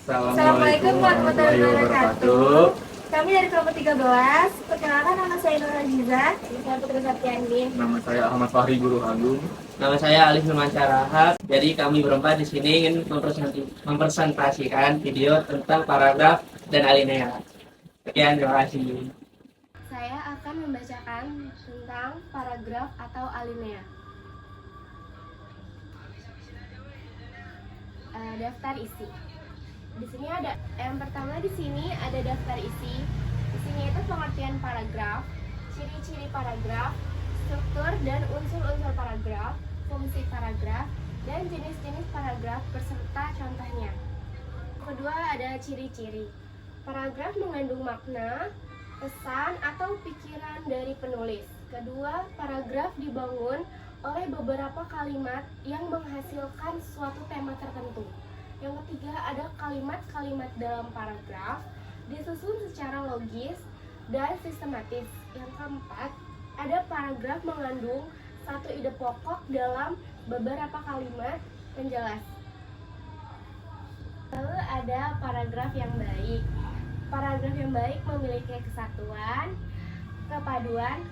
Assalamualaikum warahmatullahi wabarakatuh. Kami dari kelompok 13. Perkenalkan, nama saya Nur Aziza. Saya Putri Satyandi. Nama saya Ahmad Fahri Guru Agung. Nama saya Alif Nurmansyah. Jadi kami berempat di sini ingin mempresentasikan video tentang paragraf dan alinea. Sekian, terima kasih. Saya akan membacakan tentang paragraf atau alinea. Daftar isi. Di sini ada yang pertama, di sini ada daftar isi. Di sini itu pengertian paragraf, ciri-ciri paragraf, struktur dan unsur-unsur paragraf, fungsi paragraf, dan jenis-jenis paragraf beserta contohnya. Kedua, ada ciri-ciri. Paragraf mengandung makna, pesan atau pikiran dari penulis. Kedua, paragraf dibangun oleh beberapa kalimat yang menghasilkan suatu tema tertentu. Yang ketiga, ada kalimat-kalimat dalam paragraf disusun secara logis dan sistematis. Yang keempat, ada paragraf mengandung satu ide pokok dalam beberapa kalimat penjelas. Lalu ada paragraf yang baik. Paragraf yang baik memiliki kesatuan, kepaduan,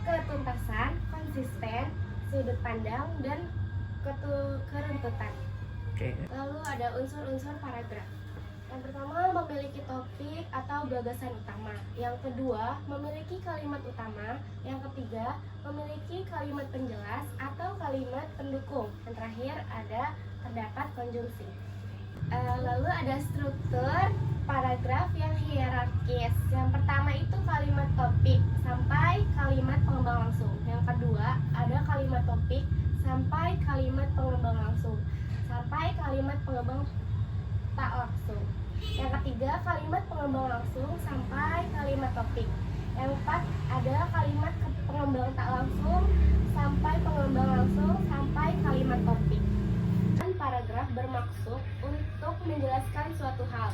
ketuntasan, konsisten, sudut pandang, dan keruntutan. Lalu ada unsur-unsur paragraf. Yang pertama, memiliki topik atau gagasan utama. Yang kedua, memiliki kalimat utama. Yang ketiga, memiliki kalimat penjelas atau kalimat pendukung. Yang terakhir, ada terdapat konjungsi. Lalu ada struktur paragraf yang hierarkis. Yang pertama itu kalimat topik sampai kalimat pengembang langsung. Yang kedua, ada kalimat topik sampai kalimat pengembang langsung, sampai kalimat pengembang tak langsung. Yang ketiga, kalimat pengembang langsung sampai kalimat topik. Yang keempat, ada kalimat pengembang tak langsung sampai pengembang langsung sampai kalimat topik. Dan paragraf bermaksud untuk menjelaskan suatu hal.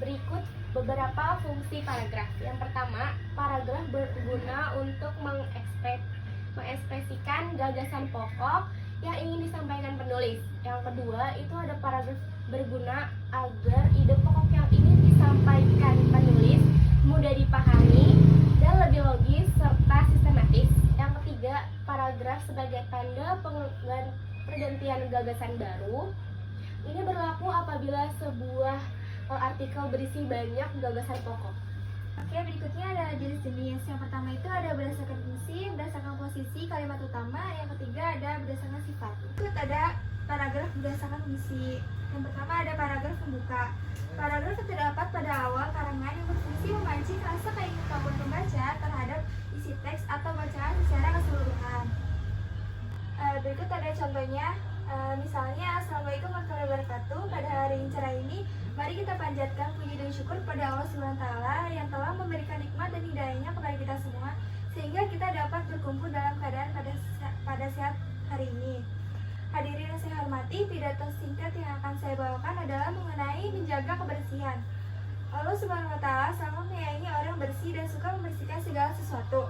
Berikut beberapa fungsi paragraf. Yang pertama, paragraf berguna untuk mengekspresikan gagasan pokok yang ingin disampaikan penulis. Yang kedua, itu ada paragraf berguna agar ide pokok yang ingin disampaikan penulis mudah dipahami dan lebih logis serta sistematis. Yang ketiga, paragraf sebagai tanda pergantian gagasan baru. Ini berlaku apabila sebuah artikel berisi banyak gagasan pokok. Oke, berikutnya ada jenis-jenis. Yang pertama itu ada berdasarkan fungsi, berdasarkan posisi kalimat utama. Yang ketiga ada berdasarkan sifat. Berikut ada paragraf berdasarkan fungsi. Yang pertama ada paragraf pembuka. Paragraf terdapat pada awal karangan yang berfungsi memancing rasa keingin-tahuan pembaca terhadap isi teks atau bacaan secara keseluruhan. Berikut ada contohnya. Misalnya, Assalamualaikum warahmatullahi wabarakatuh. Pada hari yang cerah ini, mari kita panjatkan puji dan syukur pada Allah SWT yang telah memberikan nikmat dan hidayahnya kepada kita semua, sehingga kita dapat berkumpul dalam keadaan pada sehat hari ini. Hadirin yang saya hormati, pidato singkat yang akan saya bawakan adalah mengenai menjaga kebersihan. Allah SWT sangat menyayangi orang bersih dan suka membersihkan segala sesuatu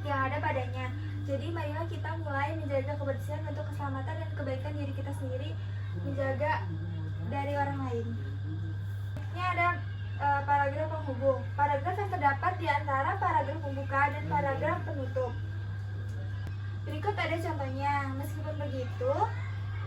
yang ada padanya. Jadi marilah kita mulai menjaga kebersihan untuk keselamatan dan kebaikan diri kita sendiri, menjaga dari orang lain. Ini ada paragraf penghubung. Paragraf yang terdapat di antara paragraf pembuka dan paragraf penutup. Berikut ada contohnya. Meskipun begitu,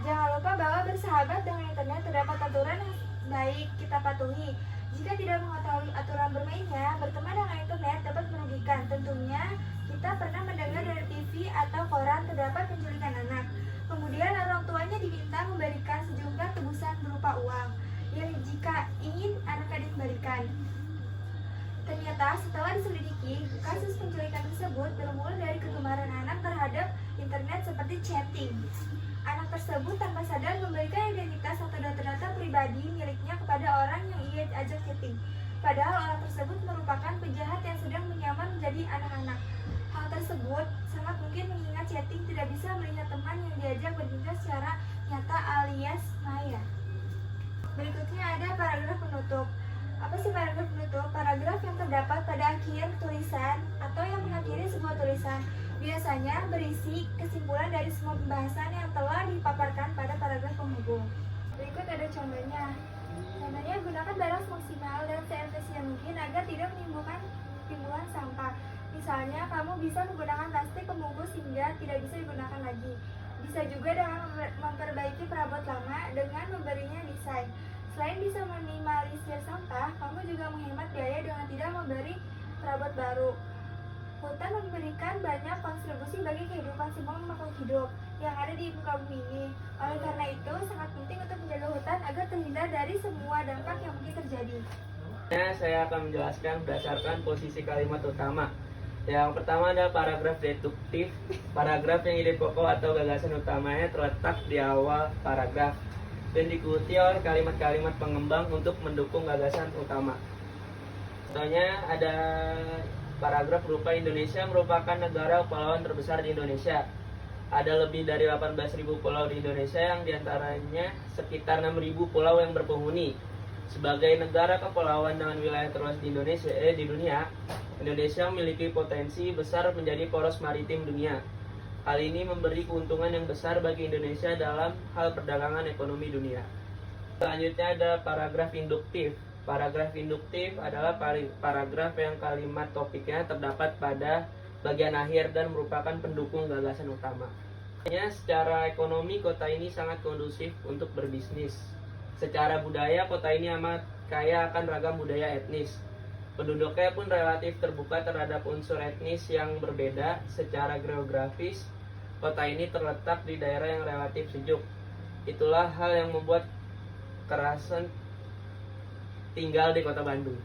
jangan lupa bahwa bersahabat dengan internet terdapat aturan yang baik kita patuhi. Jika tidak mengetahui aturan bermainnya, berteman dengan internet dapat merugikan. Tentunya kita pernah mendengar dari TV atau koran terdapat penculikan anak. Kemudian orang tuanya diminta memberikan sejumlah tebusan berupa uang yang jika ingin anaknya dikembalikan. Ternyata setelah diselidiki, kasus penculikan tersebut bermula dari kegemaran anak terhadap internet seperti chatting. Anak tersebut tanpa sadar memberikan identitas atau data-data pribadi miliknya kepada orang yang ia ajak chatting. Padahal orang tersebut merupakan penjahat yang sedang menyamar menjadi anak-anak. Hal tersebut sangat mungkin mengingat chatting tidak bisa melihat teman yang diajak berbincang secara nyata alias maya. Berikutnya ada paragraf penutup. Apa sih paragraf penutup? Paragraf yang terdapat pada akhir tulisan atau yang mengakhiri sebuah tulisan. Biasanya berisi kesimpulan dari semua pembahasan yang telah dipaparkan pada paragraf penghubung. Berikut ada contohnya. Contohnya bisa menggunakan plastik pembungkus hingga tidak bisa digunakan lagi. Bisa juga dengan memperbaiki perabot lama dengan memberinya desain. Selain bisa meminimalisir sampah, kamu juga menghemat biaya dengan tidak memberi perabot baru. Hutan memberikan banyak kontribusi bagi kehidupan semua makhluk hidup yang ada di muka bumi ini. Oleh karena itu, sangat penting untuk menjaga hutan agar terhindar dari semua dampak yang mungkin terjadi. Saya akan menjelaskan berdasarkan posisi kalimat utama. Yang pertama ada paragraf deduktif. Paragraf yang ide pokok atau gagasan utamanya terletak di awal paragraf dan diikuti oleh kalimat-kalimat pengembang untuk mendukung gagasan utama. Contohnya ada paragraf berupa Indonesia merupakan negara kepulauan terbesar di Indonesia. Ada lebih dari 18.000 pulau di Indonesia yang diantaranya sekitar 6.000 pulau yang berpenghuni. Sebagai negara kepulauan dengan wilayah terluas di dunia, Indonesia memiliki potensi besar menjadi poros maritim dunia. Hal ini memberi keuntungan yang besar bagi Indonesia dalam hal perdagangan ekonomi dunia. Selanjutnya ada paragraf induktif. Paragraf induktif adalah paragraf yang kalimat topiknya terdapat pada bagian akhir dan merupakan pendukung gagasan utama. Secara ekonomi, kota ini sangat kondusif untuk berbisnis. Secara budaya, kota ini amat kaya akan ragam budaya etnis. Penduduknya pun relatif terbuka terhadap unsur etnis yang berbeda. Secara geografis, kota ini terletak di daerah yang relatif sejuk. Itulah hal yang membuat kerasan tinggal di kota Bandung.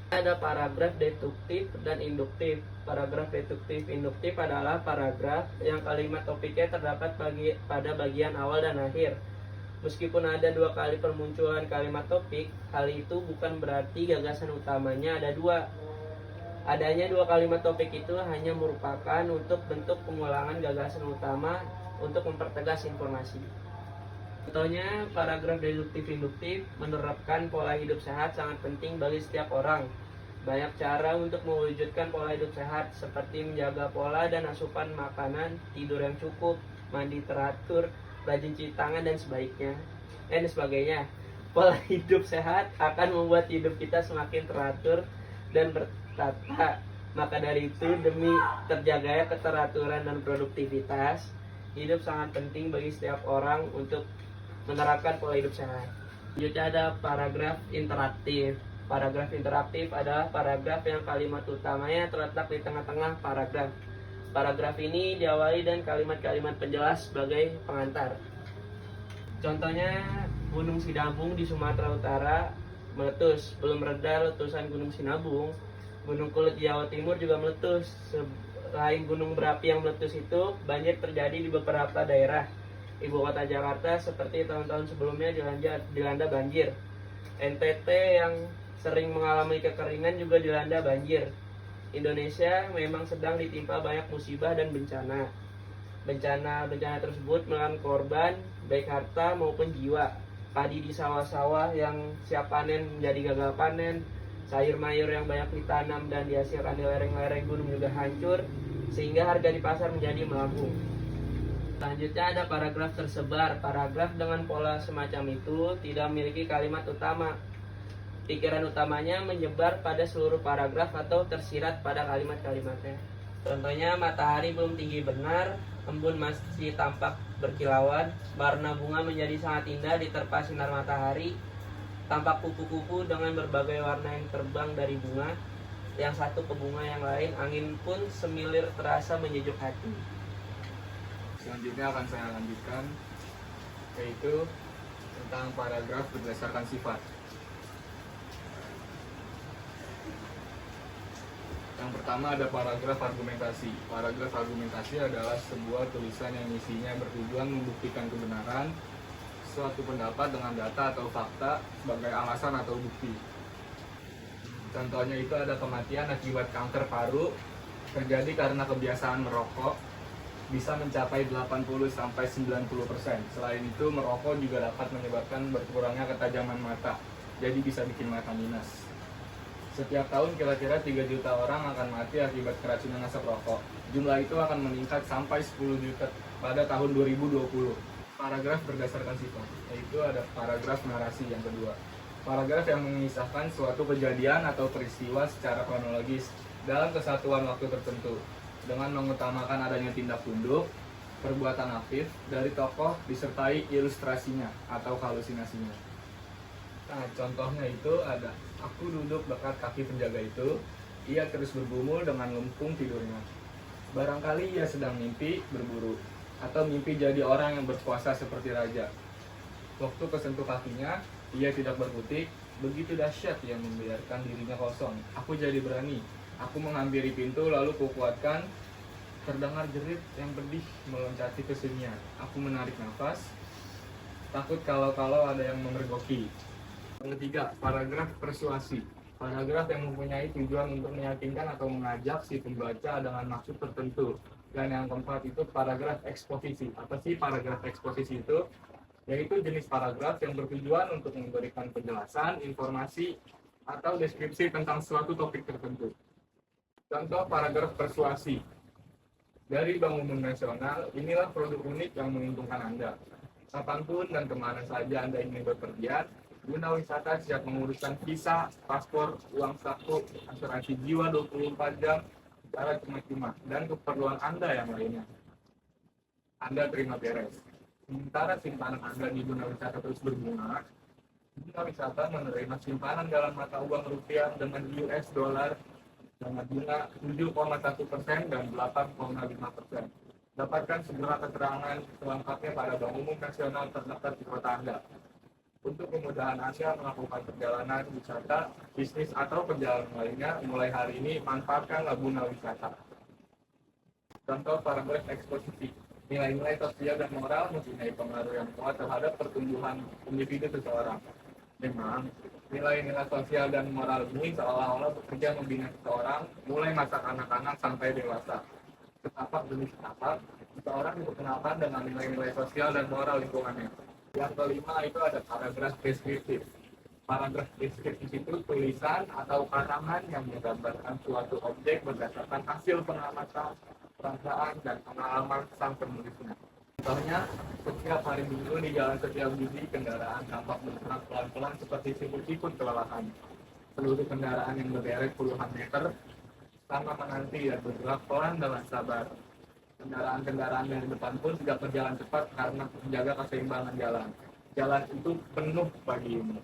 Ada paragraf deduktif dan induktif. Paragraf deduktif induktif adalah paragraf yang kalimat topiknya terdapat pada bagian awal dan akhir. Meskipun ada 2 kali permunculan kalimat topik, hal itu bukan berarti gagasan utamanya ada 2. Adanya 2 kalimat topik itu hanya merupakan untuk bentuk pengulangan gagasan utama untuk mempertegas informasi. Contohnya, paragraf deduktif-induktif menerapkan pola hidup sehat sangat penting bagi setiap orang. Banyak cara untuk mewujudkan pola hidup sehat seperti menjaga pola dan asupan makanan, tidur yang cukup, mandi teratur, rajin cuci tangan dan sebagainya. Pola hidup sehat akan membuat hidup kita semakin teratur dan bertata. Maka dari itu, demi terjaganya keteraturan dan produktivitas, hidup sangat penting bagi setiap orang untuk menerapkan pola hidup sehat. Selanjutnya ada paragraf interaktif. Paragraf interaktif adalah paragraf yang kalimat utamanya terletak di tengah-tengah paragraf. Paragraf ini diawali dengan kalimat-kalimat penjelas sebagai pengantar. Contohnya, Gunung Sinabung di Sumatera Utara meletus. Belum reda letusan Gunung Sinabung, Gunung Kelut di Jawa Timur juga meletus. Selain gunung berapi yang meletus itu, banjir terjadi di beberapa daerah. Ibu kota Jakarta seperti tahun-tahun sebelumnya dilanda banjir. NTT yang sering mengalami kekeringan juga dilanda banjir. Indonesia memang sedang ditimpa banyak musibah dan bencana. Bencana tersebut menelan korban, baik harta maupun jiwa. Padi di sawah-sawah yang siap panen menjadi gagal panen, sayur mayur yang banyak ditanam dan dihasilkan di lereng-lereng gunung juga hancur, sehingga harga di pasar menjadi melambung. Selanjutnya ada paragraf tersebar. Paragraf dengan pola semacam itu tidak memiliki kalimat utama. Pikiran utamanya menyebar pada seluruh paragraf atau tersirat pada kalimat-kalimatnya. Contohnya, matahari belum tinggi benar, embun masih tampak berkilauan, warna bunga menjadi sangat indah diterpa sinar matahari, tampak kupu-kupu dengan berbagai warna yang terbang dari bunga, yang satu ke bunga yang lain, angin pun semilir terasa menyejuk hati. Selanjutnya akan saya lanjutkan, yaitu tentang paragraf berdasarkan sifat. Yang pertama ada paragraf argumentasi. Paragraf argumentasi adalah sebuah tulisan yang isinya bertujuan membuktikan kebenaran suatu pendapat dengan data atau fakta sebagai alasan atau bukti. Contohnya itu ada kematian akibat kanker paru terjadi karena kebiasaan merokok bisa mencapai 80-90%. Selain itu, merokok juga dapat menyebabkan berkurangnya ketajaman mata, jadi bisa bikin mata minus. Setiap tahun kira-kira 3 juta orang akan mati akibat keracunan asap rokok. Jumlah itu akan meningkat sampai 10 juta pada tahun 2020. Paragraf berdasarkan sifat, yaitu ada paragraf narasi yang kedua. Paragraf yang mengisahkan suatu kejadian atau peristiwa secara kronologis dalam kesatuan waktu tertentu. dengan mengutamakan adanya tindak tunduk, perbuatan aktif dari tokoh disertai ilustrasinya atau halusinasinya. Nah, contohnya itu ada, aku duduk dekat kaki penjaga itu, ia terus bergumul dengan lempung tidurnya. Barangkali ia sedang mimpi berburu, atau mimpi jadi orang yang berkuasa seperti raja. Waktu kesentuh kakinya, ia tidak berkutik, begitu dahsyat ia membiarkan dirinya kosong. Aku jadi berani, aku menghampiri pintu lalu kukuatkan, terdengar jerit yang pedih meloncati ke sunyian. Aku menarik nafas, takut kalau ada yang memergoki. Yang ketiga, paragraf persuasi. Paragraf yang mempunyai tujuan untuk meyakinkan atau mengajak si pembaca dengan maksud tertentu. Dan yang keempat itu paragraf eksposisi. Apa sih paragraf eksposisi itu? Yaitu jenis paragraf yang bertujuan untuk memberikan penjelasan, informasi, atau deskripsi tentang suatu topik tertentu. Contoh paragraf persuasi. Dari Bank Umum Nasional, inilah produk unik yang menguntungkan Anda. Kapanpun dan kemana saja Anda ingin bepergian, guna wisata siap menguruskan visa, paspor, uang saku, asuransi jiwa 24 jam, secara cuma-cuma, dan keperluan Anda yang lainnya. Anda terima beres. Sementara simpanan Anda di guna wisata terus berbunga, guna wisata menerima simpanan dalam mata uang rupiah dengan US dollar dengan bunga 7,1% dan 8,5%. Dapatkan segera keterangan selengkapnya pada Bank Umum Nasional terdekat di kota Anda. Untuk kemudahan Anda melakukan perjalanan wisata, bisnis, atau perjalanan lainnya, mulai hari ini manfaatkan Guna Wisata. Contoh paragraf eksposisi. Nilai-nilai sosial dan moral mempunyai pengaruh yang kuat terhadap pertumbuhan individu seseorang. Memang, nilai-nilai sosial dan moral ini seolah-olah bekerja membina seseorang mulai masa kanak-kanak sampai dewasa. Setapak demi setapak, seseorang diperkenalkan dengan nilai-nilai sosial dan moral lingkungannya. Yang kelima itu ada paragraf deskriptif. Paragraf deskriptif itu tulisan atau karangan yang menggambarkan suatu objek berdasarkan hasil pengamatan, perasaan, dan pengalaman sang penulisnya. Contohnya, setiap hari Minggu di Jalan Setiabudi, kendaraan tampak bergerak pelan-pelan seperti siput-siput kelelahan. Seluruh kendaraan yang berderet puluhan meter sama menanti dan bergerak pelan dengan sabar. Kendaraan-kendaraan dari depan pun tidak berjalan cepat karena menjaga keseimbangan jalan. Jalan itu penuh pagi ini.